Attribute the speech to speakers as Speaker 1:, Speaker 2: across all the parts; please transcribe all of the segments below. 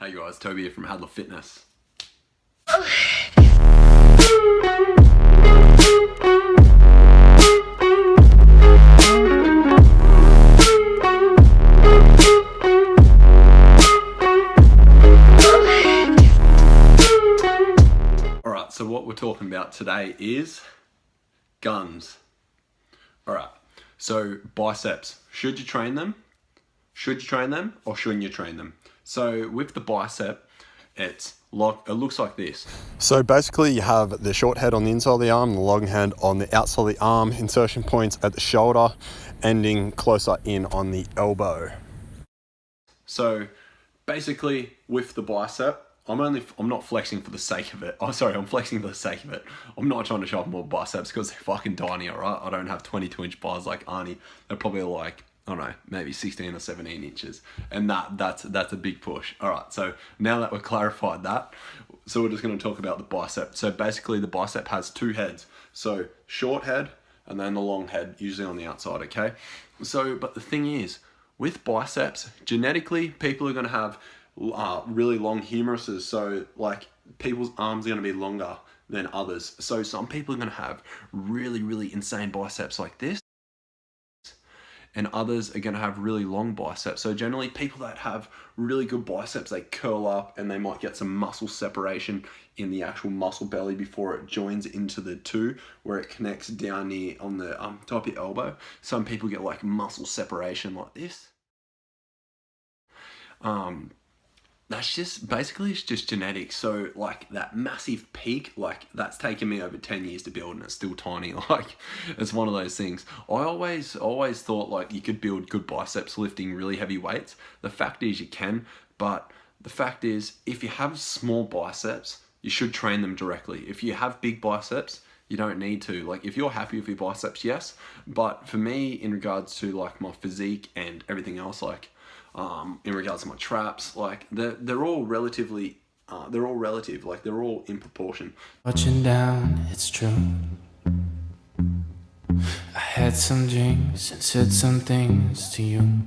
Speaker 1: Hey guys, Toby here from Hadler Fitness. Alright, so what we're talking about today is guns. Alright, so biceps. Should you train them? Should you train them or shouldn't you train them? So with the bicep, it looks like this.
Speaker 2: So basically you have the short head on the inside of the arm, the long head on the outside of the arm, insertion points at the shoulder, ending closer in on the elbow.
Speaker 1: So basically with the bicep, I'm not flexing for the sake of it. Oh, sorry, I'm flexing for the sake of it. I'm not trying to show off more biceps because they're fucking tiny, alright? I don't have 22-inch bars like Arnie. They're probably like, I don't know, maybe 16 or 17 inches. And that's a big push. Alright, so now that we've clarified that, so we're just going to talk about the bicep. So basically the bicep has two heads. So short head and then the long head, usually on the outside, okay? So, but the thing is, with biceps, genetically, people are going to have really long humeruses. So like people's arms are going to be longer than others. So some people are going to have really, really insane biceps like this, and others are going to have really long biceps. So generally people that have really good biceps, they curl up and they might get some muscle separation in the actual muscle belly before it joins into the two, where it connects down near on the top of your elbow. Some people get like muscle separation like this. That's just, basically it's just genetics. So like that massive peak, like that's taken me over 10 years to build and it's still tiny. Like it's one of those things. I always thought like you could build good biceps lifting really heavy weights. The fact is you can, but the fact is if you have small biceps, you should train them directly. If you have big biceps, you don't need to. Like if you're happy with your biceps, yes. But for me, in regards to like my physique and everything else, like in regards to my traps, like they're all relatively, they're all relative, like they're all in proportion.
Speaker 3: Watching down, it's true. I had some drinks and said some things to you.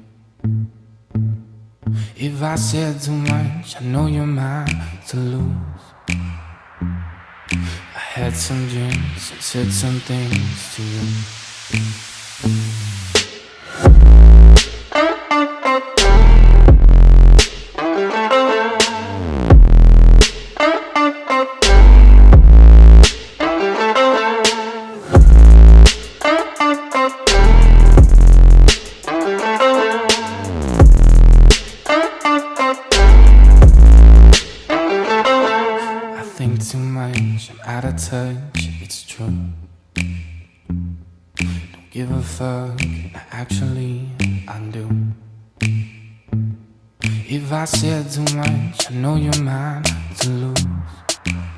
Speaker 3: If I said too much, I know you're mine to lose. I had some drinks and said some things to you. Too much, I'm out of touch, it's true. Don't give a fuck, actually I do. If I said too much, I know you're mine to lose.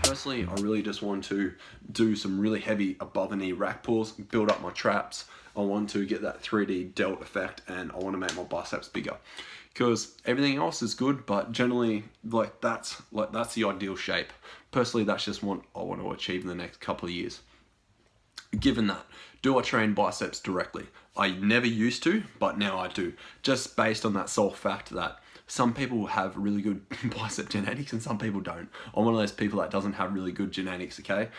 Speaker 1: Personally, I really just want to do some really heavy above the knee rack pulls, build up my traps. I want to get that 3D delt effect and I want to make my biceps bigger. Because everything else is good, but generally that's the ideal shape. Personally, that's just what I want to achieve in the next couple of years. Given that, do I train biceps directly? I never used to, but now I do. Just based on that sole fact that some people have really good bicep genetics and some people don't. I'm one of those people that doesn't have really good genetics, okay?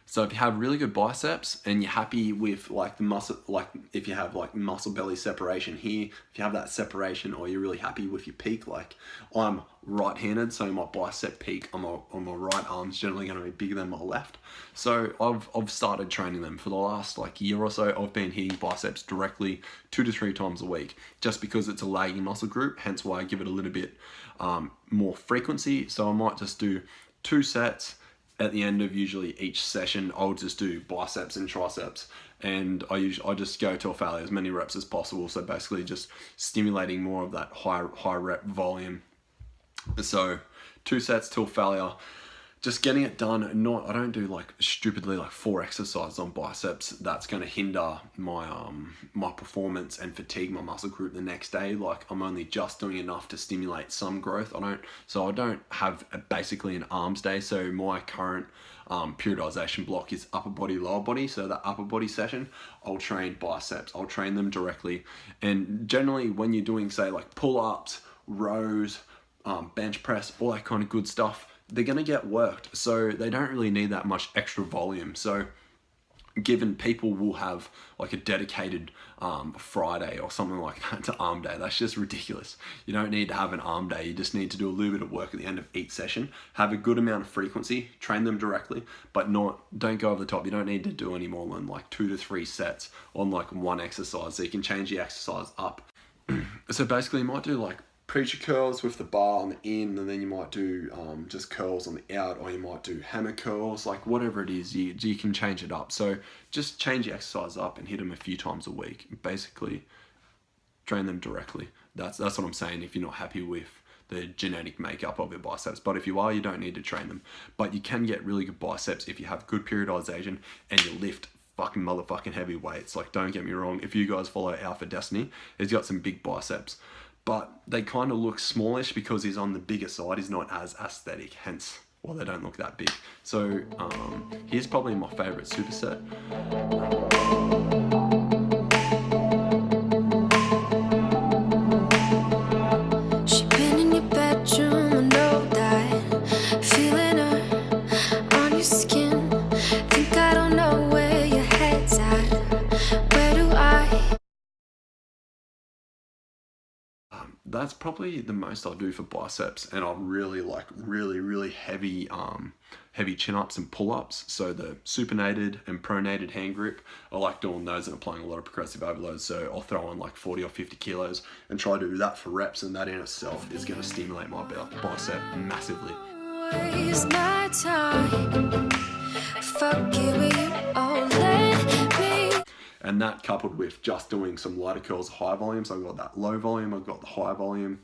Speaker 1: So if you have really good biceps and you're happy with like the muscle, like if you have like muscle belly separation here, if you have that separation, or you're really happy with your peak, like I'm right-handed, so my bicep peak on my right arm is generally going to be bigger than my left. So I've started training them for the last like year or so. I've been hitting biceps directly 2 to 3 times a week, just because it's a lagging muscle group, hence why I give it a little bit more frequency. So I might just do 2 sets. At the end of usually each session, I'll just do biceps and triceps, and I just go till failure, as many reps as possible. So basically just stimulating more of that high rep volume. So 2 sets till failure, just getting it done. I don't do like stupidly like 4 exercises on biceps. That's going to hinder my my performance and fatigue my muscle group the next day. Like I'm only just doing enough to stimulate some growth. I don't have basically an arms day. So my current periodization block is upper body, lower body. So that upper body session, I'll train biceps. I'll train them directly. And generally when you're doing say like pull-ups, rows, bench press, all that kind of good stuff, they're going to get worked. So they don't really need that much extra volume. So given people will have like a dedicated Friday or something like that to arm day, that's just ridiculous. You don't need to have an arm day. You just need to do a little bit of work at the end of each session, have a good amount of frequency, train them directly, but don't go over the top. You don't need to do any more than like 2 to 3 sets on like one exercise, so you can change the exercise up. So basically you might do like preacher curls with the bar on the in, and then you might do just curls on the out, or you might do hammer curls, like whatever it is, you can change it up. So just change the exercise up and hit them a few times a week. Basically train them directly. That's what I'm saying if you're not happy with the genetic makeup of your biceps. But if you are, you don't need to train them. But you can get really good biceps if you have good periodization and you lift fucking motherfucking heavy weights. Like, don't get me wrong, if you guys follow Alpha Destiny, he's got some big biceps, but they kind of look smallish because he's on the bigger side. He's not as aesthetic, hence why they don't look that big. So here's probably my favorite superset.
Speaker 4: She been in your bedroom, I know that. Feeling her on your skin. Think I don't know where your head's at. Where do I?
Speaker 1: That's probably the most I do for biceps, and I really like really heavy heavy chin-ups and pull-ups. So the supinated and pronated hand grip, I like doing those and applying a lot of progressive overload. So I'll throw on like 40 or 50 kilos and try to do that for reps, and that in itself is going to stimulate my bicep massively.
Speaker 4: Waste my time. Fuck it with you, oh let me.
Speaker 1: And that coupled with just doing some lighter curls, high volume. So I've got that low volume, I've got the high volume.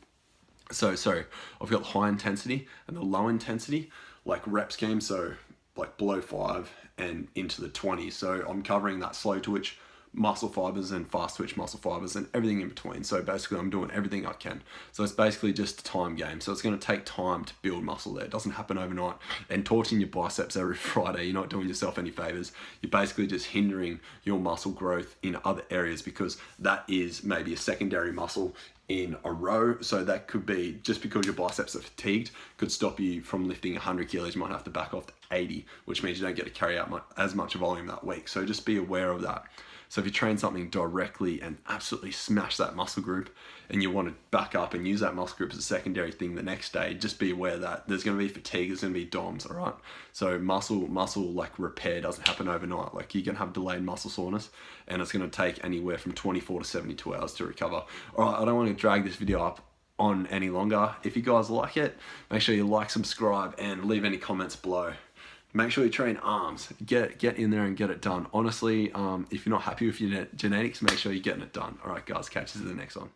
Speaker 1: So sorry, I've got the high intensity and the low intensity, like rep scheme. So like below 5 and into the 20s. So I'm covering that slow twitch muscle fibers and fast twitch muscle fibers and everything in between. So basically I'm doing everything I can. So it's basically just a time game. So it's going to take time to build muscle there. It doesn't happen overnight. And torching your biceps every Friday, you're not doing yourself any favors. You're basically just hindering your muscle growth in other areas, because that is maybe a secondary muscle in a row. So that could be, just because your biceps are fatigued, could stop you from lifting 100 kilos. You might have to back off to 80, which means you don't get to carry out as much volume that week. So just be aware of that. So if you train something directly and absolutely smash that muscle group, and you want to back up and use that muscle group as a secondary thing the next day, just be aware that there's going to be fatigue, there's going to be DOMs, all right? So muscle like repair doesn't happen overnight. Like, you're going to have delayed muscle soreness, and it's going to take anywhere from 24 to 72 hours to recover. All right, I don't want to drag this video up on any longer. If you guys like it, make sure you like, subscribe, and leave any comments below. Make sure you train arms. Get in there and get it done. Honestly, if you're not happy with your genetics, make sure you're getting it done. All right, guys, catch you in the next one.